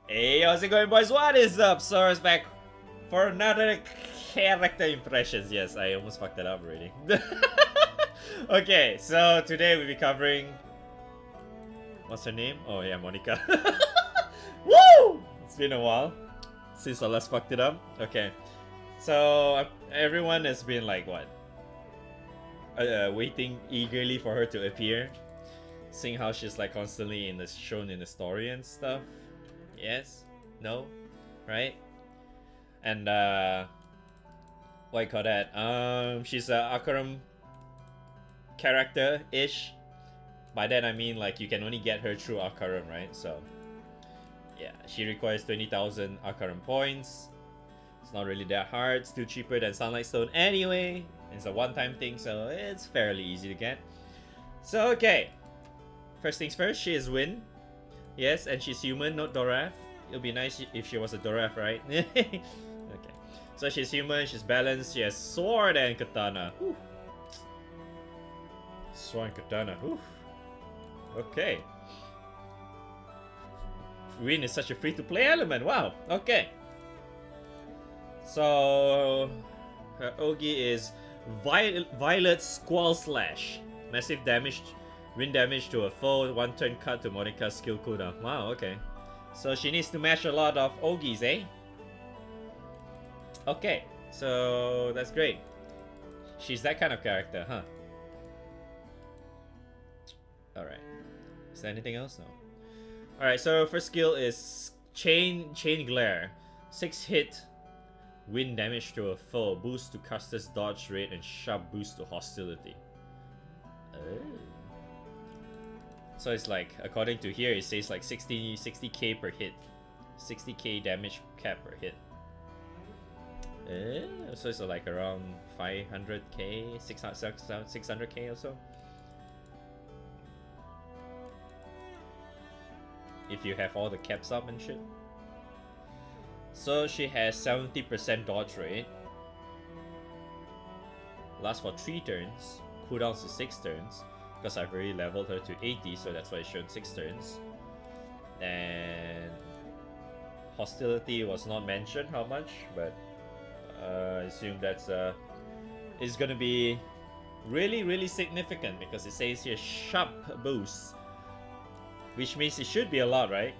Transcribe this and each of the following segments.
Hey, how's it going, boys? What is up? Sora's back for another character impressions. Yes, I almost fucked that up already. Okay, so today we'll be covering... What's her name? Oh yeah, Monika. Woo! It's been a while since I last fucked it up. Okay, so everyone has been like, what? Waiting eagerly for her to appear. Seeing how she's like constantly shown in the story and stuff. Yes? No? Right? And what you call that? She's a Akaram character-ish. By that I mean like you can only get her through Akaram, right? So yeah, she requires 20,000 Akaram points. It's not really that hard, still cheaper than Sunlight Stone anyway. It's a one-time thing, so it's fairly easy to get. So okay. First things first, she is Win. Yes, and she's human, not Doraf. It would be nice if she was a Doraf, right? Okay. So she's human, she's balanced, she has sword and katana. Whew. Sword and katana. Whew. Okay. Win is such a free-to-play element. Wow. Okay. So her Ogi is Violet Squall Slash. Massive damage. Wind damage to a foe, one turn cut to Monika's skill cooldown. Wow, okay. So she needs to mash a lot of Ogis, eh? Okay, so that's great. She's that kind of character, huh? Alright. Is there anything else? No. Alright, so first skill is Chain Glare. 6 hit, wind damage to a foe, boost to caster's dodge rate, and sharp boost to hostility. Oh. So it's like, according to here, it says like 60k per hit. 60k damage cap per hit. So it's like around 500k, 600k or so. If you have all the caps up and shit. So she has 70% dodge rate. Lasts for 3 turns. Cooldowns to 6 turns. Because I've already leveled her to 80, so that's why it's shown 6 turns. And hostility was not mentioned how much, but I assume that's is gonna be really significant because it says here sharp boost, which means it should be a lot, right?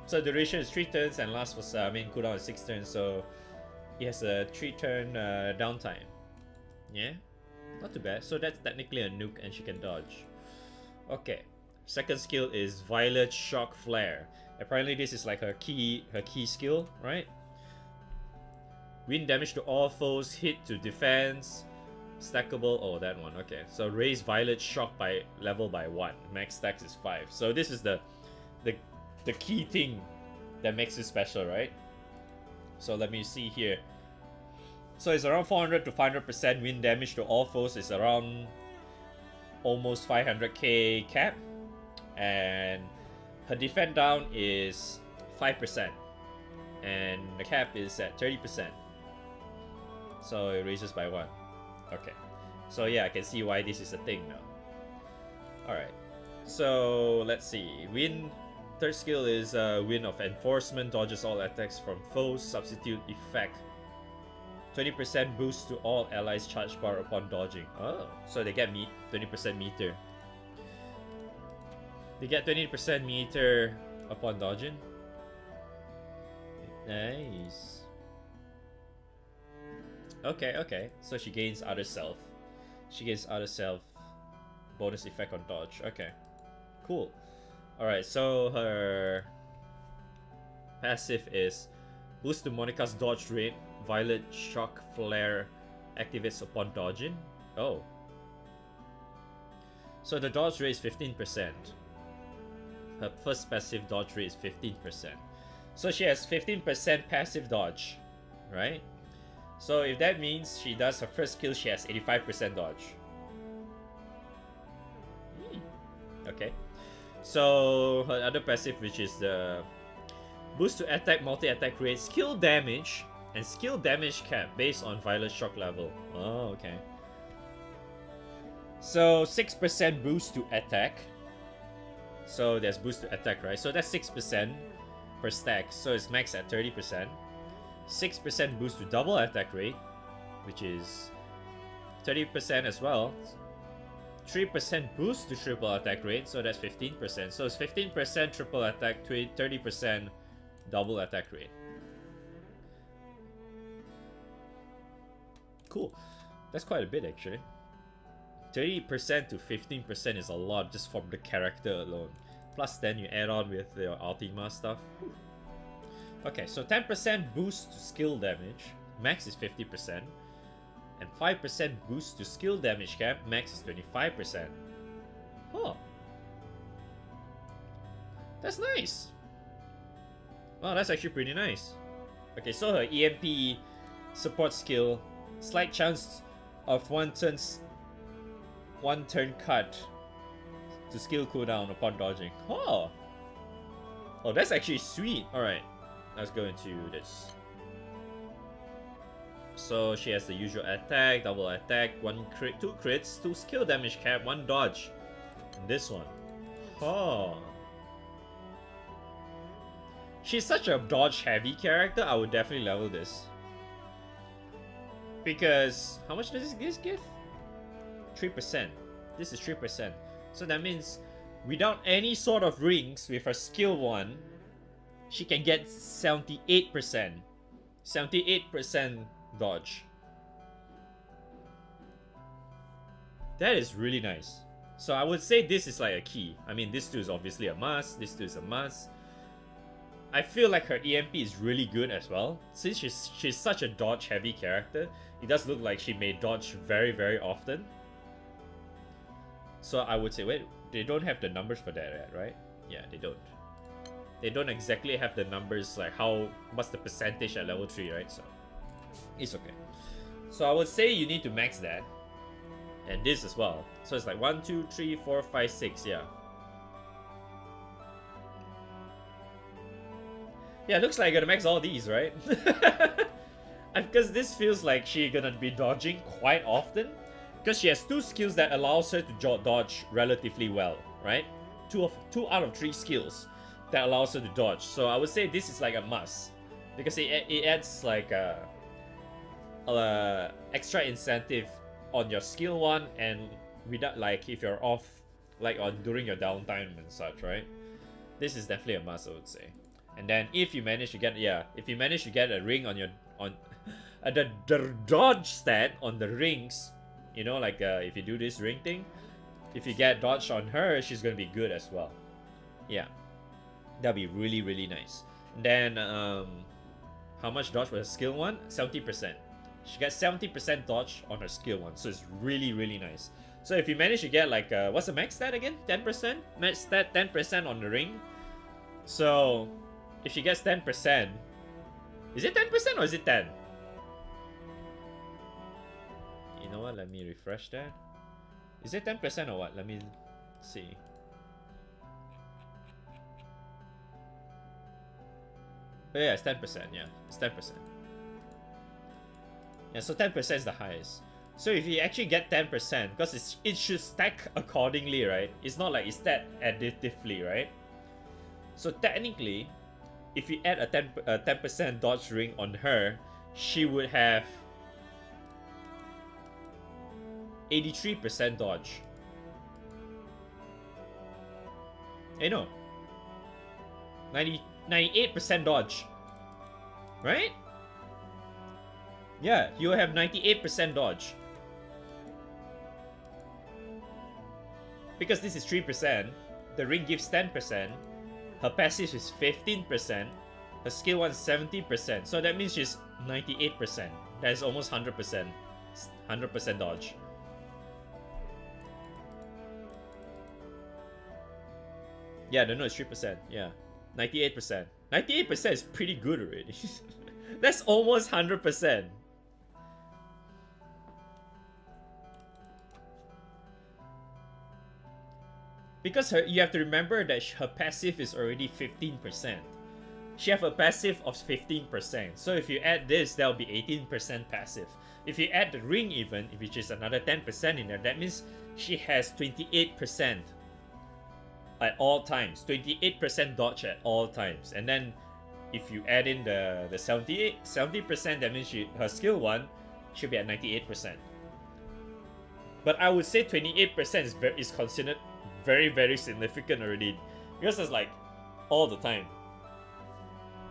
So duration is 3 turns and lasts for cooldown is 6 turns, so he has a 3-turn downtime. Yeah. Not too bad. So that's technically a nuke and she can dodge. Okay. Second skill is Violet Shock Flare. Apparently this is like her key skill, right? Wind damage to all foes, hit to defense, stackable. Oh, that one. Okay. So raise Violet Shock by level by 1. Max stacks is 5. So this is the key thing that makes it special, right? So let me see here. So it's around 400 to 500% wind damage to all foes. It's around almost 500k cap. And her defend down is 5%. And the cap is at 30%. So it raises by 1. Okay. So yeah, I can see why this is a thing now. Alright. So let's see. Wind. Third skill is Wind of Enforcement. Dodges all attacks from foes. Substitute effect. 20% boost to all allies charge bar upon dodging. Oh, so they get 20% meter. They get 20% meter upon dodging. Nice. Okay. So she gains Other Self. She gains Other Self bonus effect on dodge. Okay. Cool. Alright, so her passive is boost to Monika's dodge rate. Violet Shock Flare activates upon dodging. Oh. So the dodge rate is 15%. Her first passive dodge rate is 15%. So she has 15% passive dodge, right? So if that means she does her first kill, she has 85% dodge. Okay. So her other passive, which is the boost to attack, multi-attack rate, skill damage, and skill damage cap based on Violet Shock level. Oh, okay. So 6% boost to attack. So there's boost to attack, right? So that's 6%. per stack, so it's max at 30%. 6% boost to double attack rate, which is 30% as well. 3% boost to triple attack rate, so that's 15%. So it's 15% triple attack, 30% double attack rate. Cool. That's quite a bit actually. 30% to 15% is a lot just from the character alone. Plus then you add on with your Ultima stuff. Okay, so 10% boost to skill damage. Max is 50%. And 5% boost to skill damage cap. Max is 25%. Huh. That's nice. Wow, that's actually pretty nice. Okay, so her EMP support skill. Slight chance of one turn cut to skill cooldown upon dodging. Oh, that's actually sweet. All right, let's go into this. So she has the usual attack, double attack, 1 crit, 2 crits, 2 skill damage cap, 1 dodge. And this one. Oh, she's such a dodge heavy character. I would definitely level this. Because how much does this give? 3%. This is 3%. So that means without any sort of rings with her skill 1, she can get 78%. 78% dodge. That is really nice. So I would say this is like a key. I mean, this two is obviously a must. This two is a must. I feel like her EMP is really good as well. Since she's such a dodge heavy character, it does look like she may dodge very, very often. So I would say, wait, they don't have the numbers for that yet, right? Yeah, they don't. They don't exactly have the numbers, like what's the percentage at level 3, right? So it's okay. So I would say you need to max that. And this as well. So it's like 1, 2, 3, 4, 5, 6, yeah. Yeah, it looks like you're gonna max all these, right? Because this feels like she's gonna be dodging quite often. Because she has 2 skills that allows her to dodge relatively well, right? 2 out of 3 skills that allows her to dodge. So I would say this is like a must. Because it adds like a extra incentive on your skill 1 and without, like, if you're off, like during your downtime and such, right? This is definitely a must, I would say. And then if you manage to get, if you manage to get a ring on your the dodge stat on the rings, you know, like if you do this ring thing, if you get dodge on her, she's gonna be good as well. Yeah, that'd be really, really nice. And then how much dodge was her skill 1? 70%. She gets 70% dodge on her skill 1, so it's really, really nice. So if you manage to get like what's the max stat again? 10%? Max stat 10% on the ring. So if she gets 10%, is it 10% or is it 10? You know what? Let me refresh that. Is it 10% or what? Let me see. Oh yeah, it's 10%. Yeah, it's 10%. Yeah, so 10% is the highest. So if you actually get 10%, because it should stack accordingly, right? It's not like it's stacked additively, right? So technically, if you add a 10% dodge ring on her, she would have 83% dodge. Hey, no. 98% dodge. Right? Yeah, you have 98% dodge. Because this is 3%, the ring gives 10%, her passive is 15%, her skill 1 is 70%, so that means she's 98%. That is almost 100%. 100% dodge. Yeah, no, it's 3%. Yeah, 98%. 98% is pretty good already. That's almost 100%. Because you have to remember that her passive is already 15%. She have a passive of 15%. So if you add this, that'll be 18% passive. If you add the ring even, which is another 10% in there, that means she has 28% at all times. 28% dodge at all times. And then if you add in the 70% damage, her skill 1 should be at 98%. But I would say 28% is considered very, very significant already. Because it's like all the time.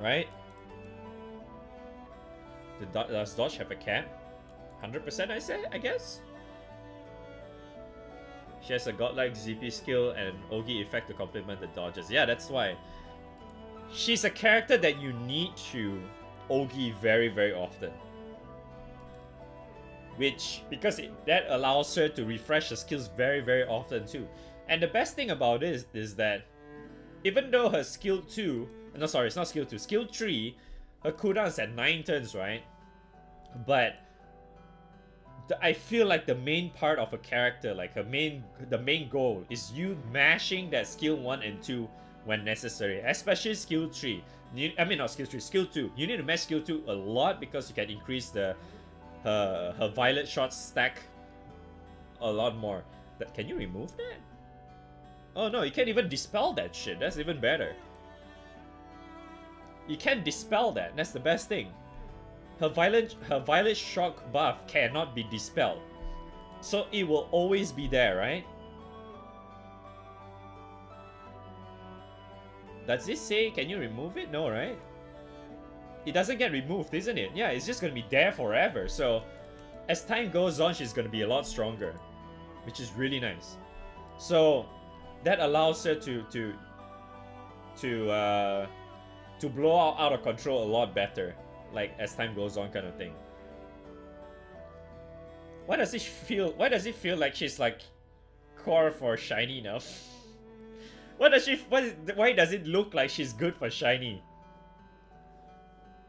Right? Does dodge have a cap? 100% I guess? She has a godlike ZP skill and Ogi effect to complement the dodges. Yeah, that's why. She's a character that you need to Ogi very, very often. Because that allows her to refresh her skills very, very often too. And the best thing about it is that even though her skill 2, no sorry, it's not skill 2, skill 3, her cooldown is at 9 turns, right? But I feel like the main part of a character, like the main goal is you mashing that skill 1 and 2 when necessary, especially skill 3. Not skill 3, skill 2. You need to mash skill 2 a lot because you can increase her violet shot stack a lot more. Can you remove that? Oh no, you can't even dispel that shit. That's even better. You can't dispel that. That's the best thing. Her violet shock buff cannot be dispelled. So it will always be there, right? Does this say, can you remove it? No, right? It doesn't get removed, isn't it? Yeah, it's just gonna be there forever. So as time goes on, she's gonna be a lot stronger, which is really nice. So that allows her to blow out of control a lot better, like as time goes on, kind of thing. Why does it feel like she's like core for shiny now? Why does it look like she's good for shiny?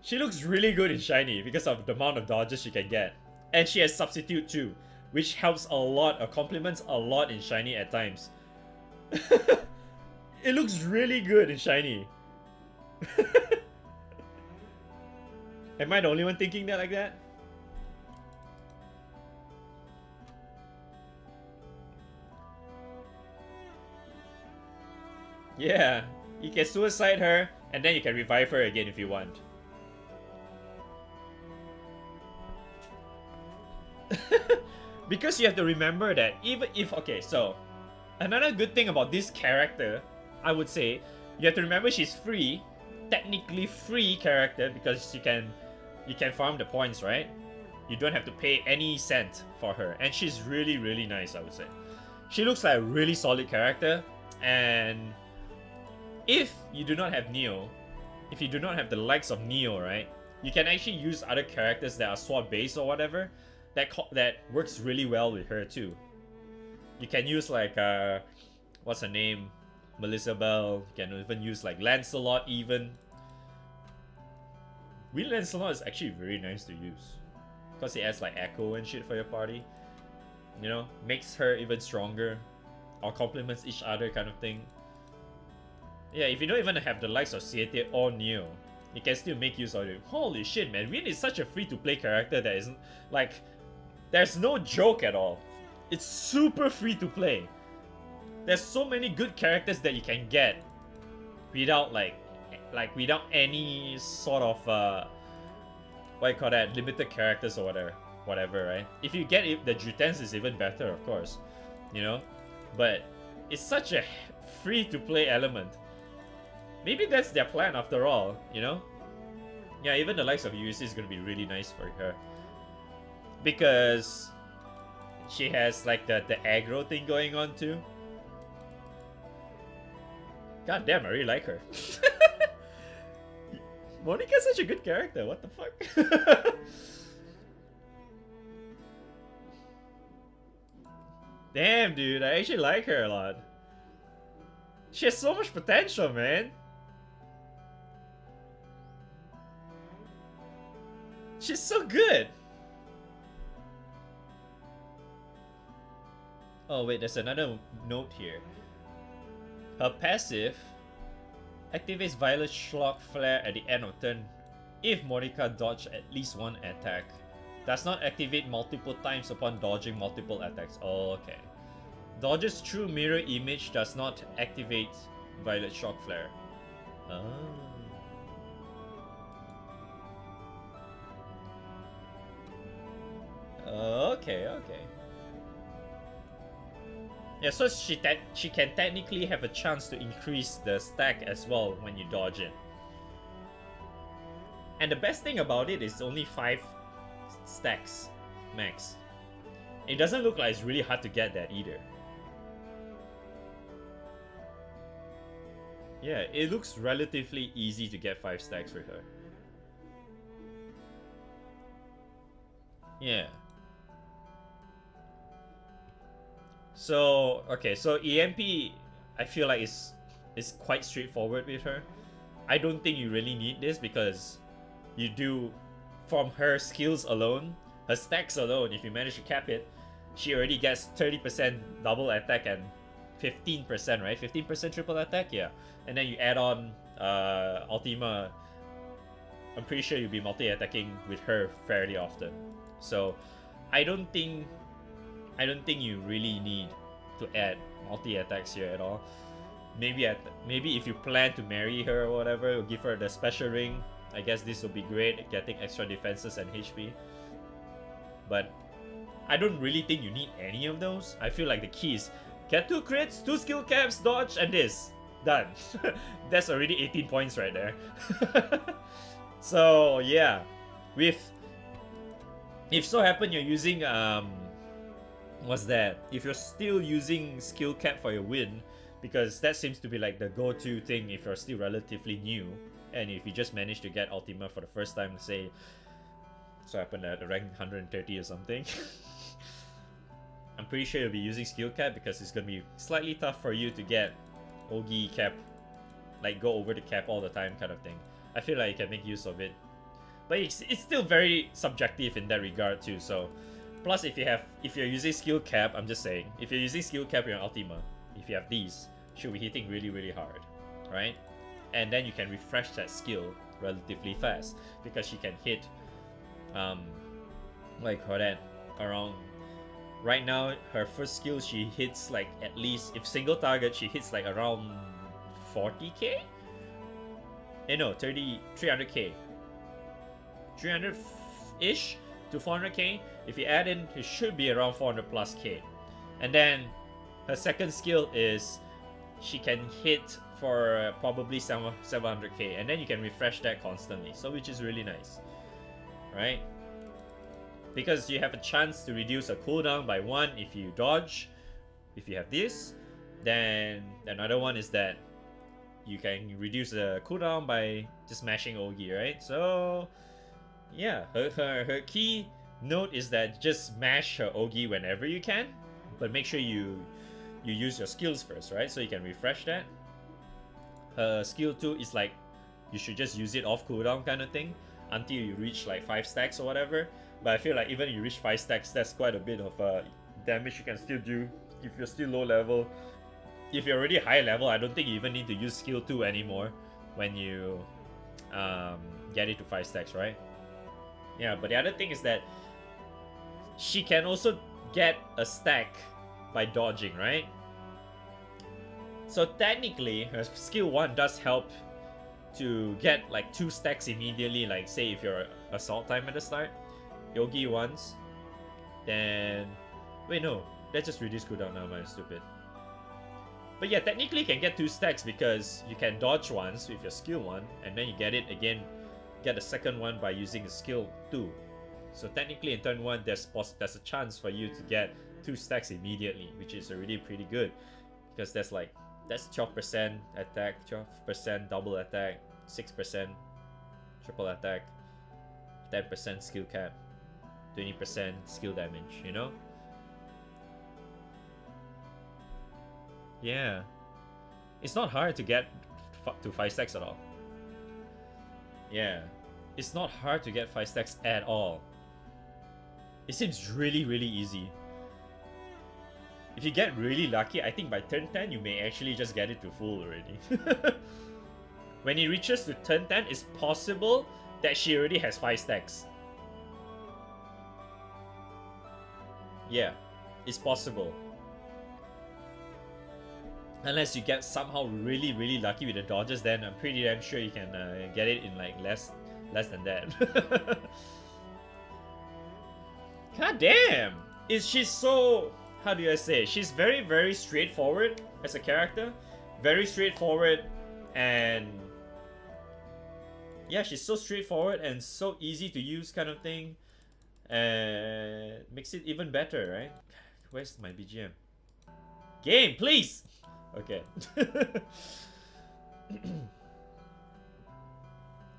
She looks really good in shiny because of the amount of dodges she can get. And she has substitute too, which helps a lot, or complements a lot in shiny at times. It looks really good in shiny. Am I the only one thinking that like that? Yeah, you can suicide her and then you can revive her again if you want. Because you have to remember that even if, okay, so another good thing about this character, I would say, you have to remember she's free, technically free character, because you can farm the points, right? You don't have to pay any cent for her, and she's really, really nice, I would say. She looks like a really solid character, and if you do not have Neo, if you do not have the likes of Neo, right, you can actually use other characters that are sword based or whatever, that works really well with her too. You can use like what's her name, Melissa Bell. You can even use like Lancelot even. Real Lancelot is actually very nice to use because it adds like echo and shit for your party. You know, makes her even stronger or complements each other kind of thing. Yeah, if you don't even have the likes of Siete or Neo, you can still make use of it. Holy shit, man. Rin is such a free-to-play character that isn't like, there's no joke at all. It's super free to play. There's so many good characters that you can get without without any sort of what you call that, limited characters or whatever, right? If you get it, the Jutens is even better, of course, you know. But it's such a free to play element. Maybe that's their plan after all, you know. Yeah, even the likes of UC is gonna be really nice for her because she has like the aggro thing going on too. God damn, I really like her. Monika's such a good character, what the fuck? Damn, dude, I actually like her a lot. She has so much potential, man. She's so good. Oh wait, there's another note here. Her passive activates Violet Schlock Flare at the end of turn if Monika dodges at least one attack. Does not activate multiple times upon dodging multiple attacks. Oh, okay. Dodges through mirror image does not activate Violet Shock Flare. Oh. Okay, okay. Yeah, so she can technically have a chance to increase the stack as well when you dodge it. And the best thing about it is only 5 stacks max. It doesn't look like it's really hard to get that either. Yeah, it looks relatively easy to get 5 stacks with her. Yeah. So, okay, so EMP, I feel like is quite straightforward with her. I don't think you really need this because you do, from her skills alone, her stacks alone, if you manage to cap it, she already gets 30% double attack and 15%, right? 15% triple attack, yeah. And then you add on Ultima, I'm pretty sure you'll be multi-attacking with her fairly often. So I don't think you really need to add multi-attacks here at all. Maybe if you plan to marry her or whatever, you'll give her the special ring. I guess this will be great at getting extra defenses and HP. But I don't really think you need any of those. I feel like the key is get 2 crits, 2 skill caps, dodge, and this. Done. That's already 18 points right there. So yeah, if so happen you're using what's that? If you're still using skill cap for your win, because that seems to be like the go-to thing if you're still relatively new, and if you just manage to get Ultima for the first time, say, so happen at rank 130 or something. I'm pretty sure you'll be using skill cap because it's gonna be slightly tough for you to get Ogi cap, like go over the cap all the time kind of thing. I feel like you can make use of it, but it's still very subjective in that regard too. So, plus if you're using skill cap, I'm just saying, if you're using skill cap in your Ultima, if you have these, she'll be hitting really hard, right? And then you can refresh that skill relatively fast because she can hit, like her that around. Right now, her first skill, she hits like at least, if single target, she hits like around 40k? No, 300k. 300-ish to 400k. If you add in, it should be around 400 plus k. And then her second skill is she can hit for probably 700k, and then you can refresh that constantly, so which is really nice, right? Because you have a chance to reduce a cooldown by 1 if you dodge, if you have this. Then another one is that you can reduce the cooldown by just mashing Ogi, right? So yeah, her key note is that just mash her Ogi whenever you can, but make sure you use your skills first, right? So you can refresh that. Her skill 2 is like you should just use it off cooldown kind of thing until you reach like 5 stacks or whatever. But I feel like even if you reach 5 stacks, that's quite a bit of damage you can still do if you're still low level. If you're already high level, I don't think you even need to use skill 2 anymore when you get it to 5 stacks, right? Yeah, but the other thing is that she can also get a stack by dodging, right? So technically, her skill 1 does help to get like 2 stacks immediately, like say if you're assault time at the start. Yogi once, then wait, no, that just reduce cooldown. Now I'm stupid. But yeah, technically you can get 2 stacks because you can dodge once with your skill 1, and then you get it again, get the second one by using the skill 2. So technically in turn 1 there's a chance for you to get 2 stacks immediately, which is already pretty good, because that's 12% attack, 12% double attack, 6% triple attack, 10% skill cap, 20% skill damage, you know? Yeah. It's not hard to get to 5 stacks at all. Yeah. It's not hard to get 5 stacks at all. It seems really easy. If you get really lucky, I think by turn 10 you may actually just get it to full already. When it reaches to turn 10, it's possible that she already has 5 stacks. Yeah, it's possible. Unless you get somehow really lucky with the dodges, then I'm pretty damn sure you can get it in like less than that. God damn! She's so, how do I say? She's very, very straightforward as a character. Very straightforward, and yeah, she's so straightforward and so easy to use kind of thing. And makes it even better, right? Where's my BGM? Game, please! Okay.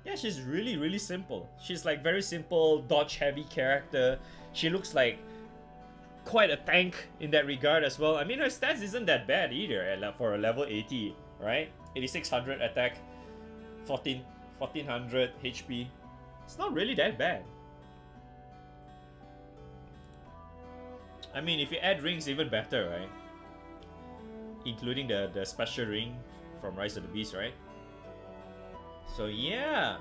Yeah, she's really, really simple. She's like very simple, dodge heavy character. She looks like quite a tank in that regard as well. I mean, her stats isn't that bad either for a level 80, right? 8600 attack, 1400 HP. It's not really that bad. I mean, if you add rings, even better, right? Including the special ring from Rise of the Beast, right? So yeah,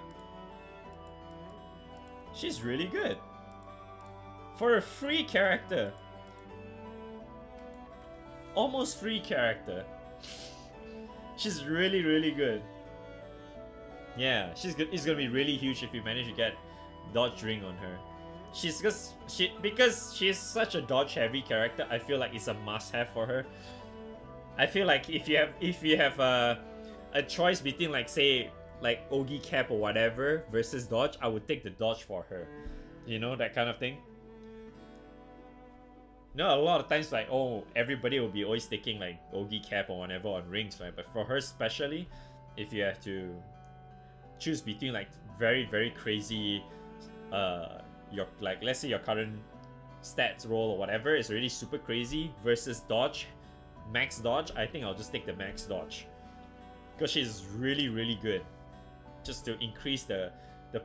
she's really good for a free character. Almost free character. She's really, really good. Yeah, she's good. It's gonna be really huge if you manage to get dodge ring on her. Because she's such a dodge heavy character. I feel like it's a must-have for her. I feel like if you have a choice between, like, say, like Ogi Cap or whatever versus dodge, I would take the dodge for her. You know, that kind of thing. No, a lot of times, like, oh, everybody will be always taking like Ogi Cap or whatever on rings, right? But for her especially, if you have to choose between like very, very crazy your, like, let's say your current stats roll or whatever is really super crazy versus dodge, max dodge, I think I'll just take the max dodge. Because she's really, really good. Just to increase the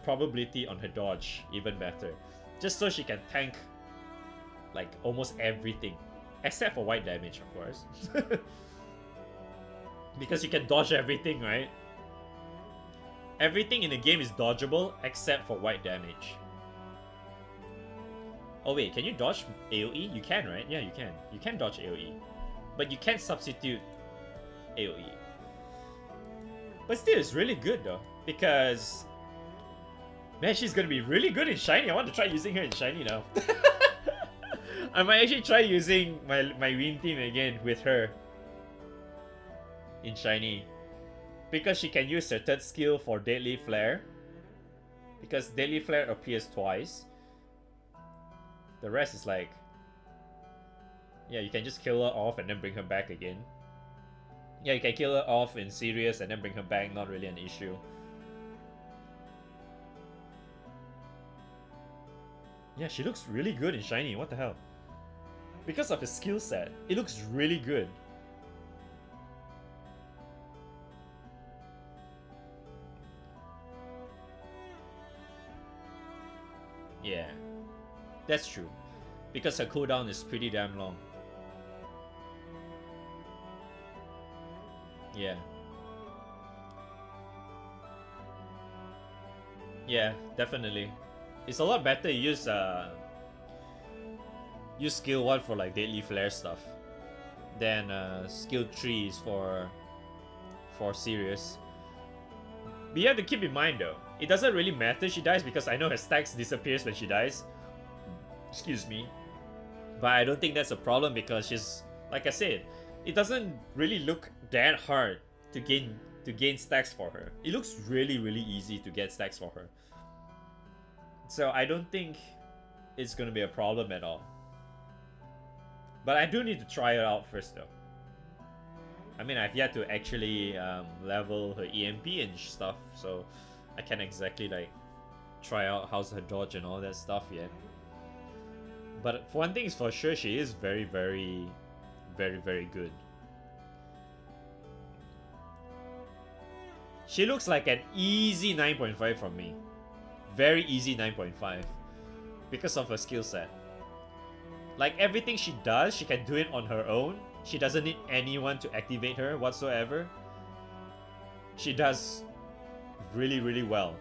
probability on her dodge even better. Just so she can tank like almost everything. Except for white damage, of course. Because you can dodge everything, right? Everything in the game is dodgeable except for white damage. Oh wait, can you dodge AoE? You can, right? Yeah, you can. You can dodge AoE. But you can't substitute AoE. But still, it's really good though. Because, man, she's gonna be really good in Shiny. I want to try using her in Shiny now. I might actually try using my Win team again with her in Shiny. Because she can use her third skill for Deadly Flare. Because Deadly Flare appears twice. The rest is like, yeah, you can just kill her off and then bring her back again. Yeah, you can kill her off in Sirius and then bring her back, not really an issue. Yeah, she looks really good in Shiny, what the hell? Because of his skill set, it looks really good. Yeah, that's true. Because her cooldown is pretty damn long. Yeah. Yeah, definitely. It's a lot better to use skill 1 for like Deadly Flare stuff than skill 3 is for Sirius. But you have to keep in mind though, it doesn't really matter she dies because I know her stacks disappears when she dies. Excuse me. But I don't think that's a problem because she's, like I said, it doesn't really look that hard to gain stacks for her. It looks really, really easy to get stacks for her. So I don't think it's gonna be a problem at all. But I do need to try her out first though. I mean, I've yet to actually level her EMP and stuff, so I can't exactly like try out how's her dodge and all that stuff yet. But for one thing is for sure, she is very, very, very, very good. She looks like an easy 9.5 from me. Very easy 9.5. Because of her skill set. Like everything she does, she can do it on her own. She doesn't need anyone to activate her whatsoever. She does really, really well.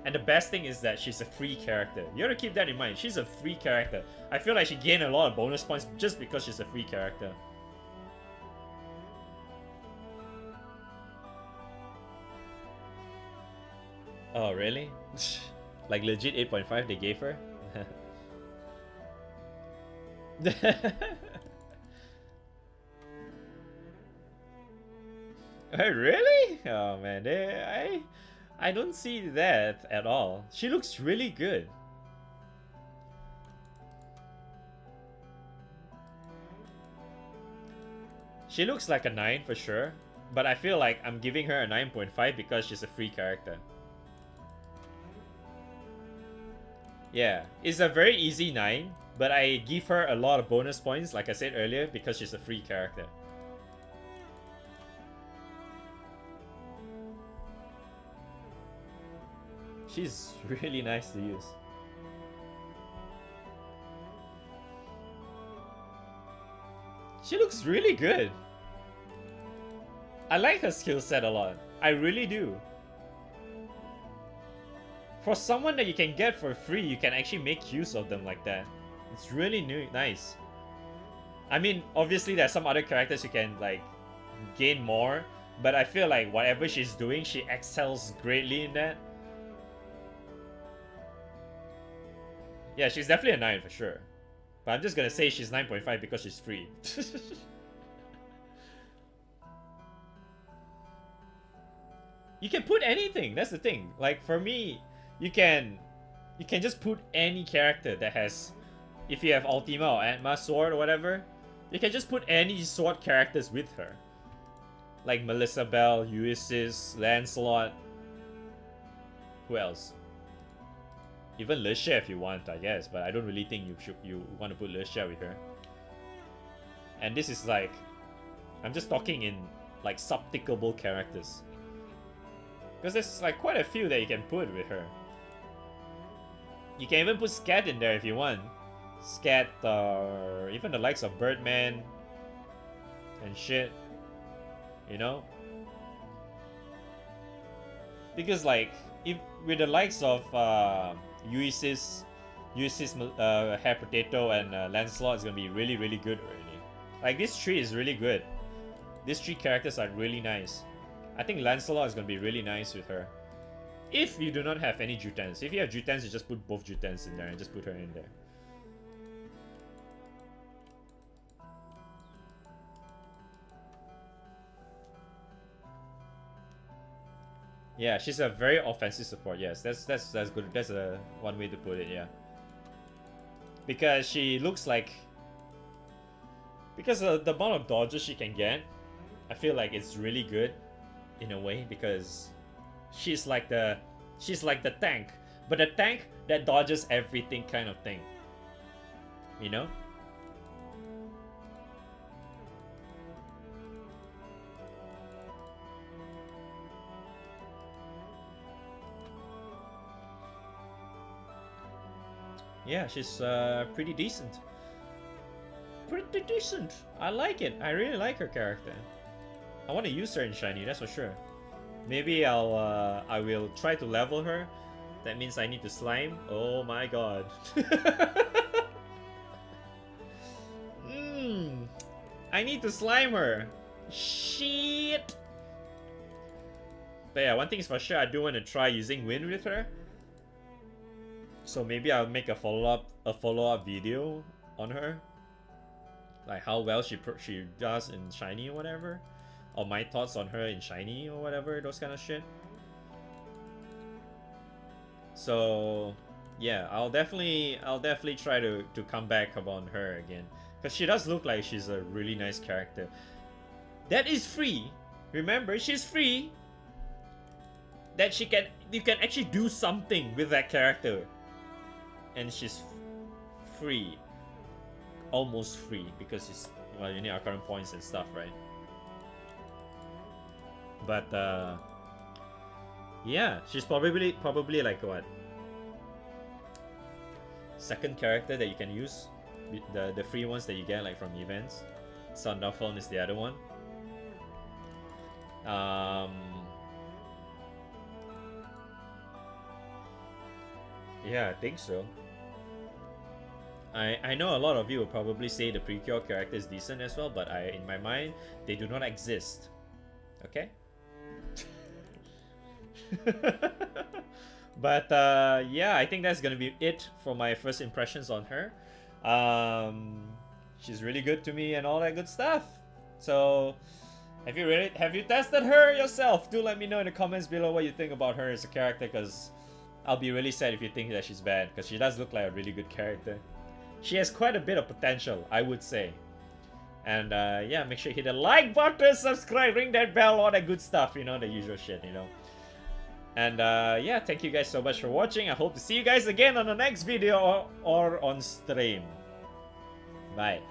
And the best thing is that she's a free character. You gotta keep that in mind. She's a free character. I feel like she gained a lot of bonus points just because she's a free character. Oh, really? Like legit 8.5 they gave her? Really? Oh man, I don't see that at all. She looks really good. She looks like a 9 for sure, but I feel like I'm giving her a 9.5 because she's a free character. Yeah, it's a very easy 9, but I give her a lot of bonus points, like I said earlier, because she's a free character. She's really nice to use. She looks really good. I like her skill set a lot. I really do. For someone that you can get for free, you can actually make use of them like that. It's really nice. I mean, obviously there's some other characters you can like gain more, but I feel like whatever she's doing, she excels greatly in that. Yeah, she's definitely a 9 for sure. But I'm just gonna say she's 9.5 because she's free. You can put anything, that's the thing. Like for me, you can just put any character that has, if you have Ultima or Atma sword or whatever, you can just put any sword characters with her. Like Melissa Bell, Ulysses, Lancelot. Who else? Even Lucia if you want, I guess, but I don't really think you want to put Lucia with her. And this is like, I'm just talking in like subtickable characters. Because there's like quite a few that you can put with her. You can even put Scat in there if you want. Scat, even the likes of Birdman and shit. You know? Because like, if with the likes of Ulysses, Hair Potato, and Lancelot is gonna be really, really good already. Like this tree is really good. These three characters are really nice. I think Lancelot is gonna be really nice with her. If you do not have any Jutens. If you have Jutens, you just put both Jutens in there and just put her in there. Yeah, she's a very offensive support. Yes, that's good. That's a one way to put it. Yeah, because she looks like, because of the amount of dodges she can get, I feel like it's really good, in a way, because she's like the tank, but a tank that dodges everything kind of thing. You know? Yeah, she's pretty decent. Pretty decent. I like it. I really like her character. I want to use her in Shiny, that's for sure. Maybe I will try to level her. That means I need to slime. Oh my god. I need to slime her. Shit. But yeah, one thing is for sure, I do want to try using Wind with her. So maybe I'll make a follow-up video on her, like how well she does in Shiny or whatever, or my thoughts on her in Shiny or whatever, those kind of shit. So yeah, I'll definitely try to come back upon her again, because she does look like she's a really nice character. That is free. Remember, she's free. That you can actually do something with that character. And she's free, almost free, because it's, well, you need our current points and stuff, right? But yeah, she's probably like what, second character that you can use, the free ones that you get like from events. Sunderphone is the other one. Yeah, I think so. I know a lot of you will probably say the Precure character is decent as well, but in my mind, they do not exist. Okay? But yeah, I think that's gonna be it for my first impressions on her. she's really good to me and all that good stuff. So, have you tested her yourself? Do let me know in the comments below what you think about her as a character, because I'll be really sad if you think that she's bad, because she does look like a really good character. She has quite a bit of potential, I would say. And yeah, make sure you hit the like button, subscribe, ring that bell, all that good stuff, you know, the usual shit, you know. And yeah, thank you guys so much for watching. I hope to see you guys again on the next video or on stream. Bye.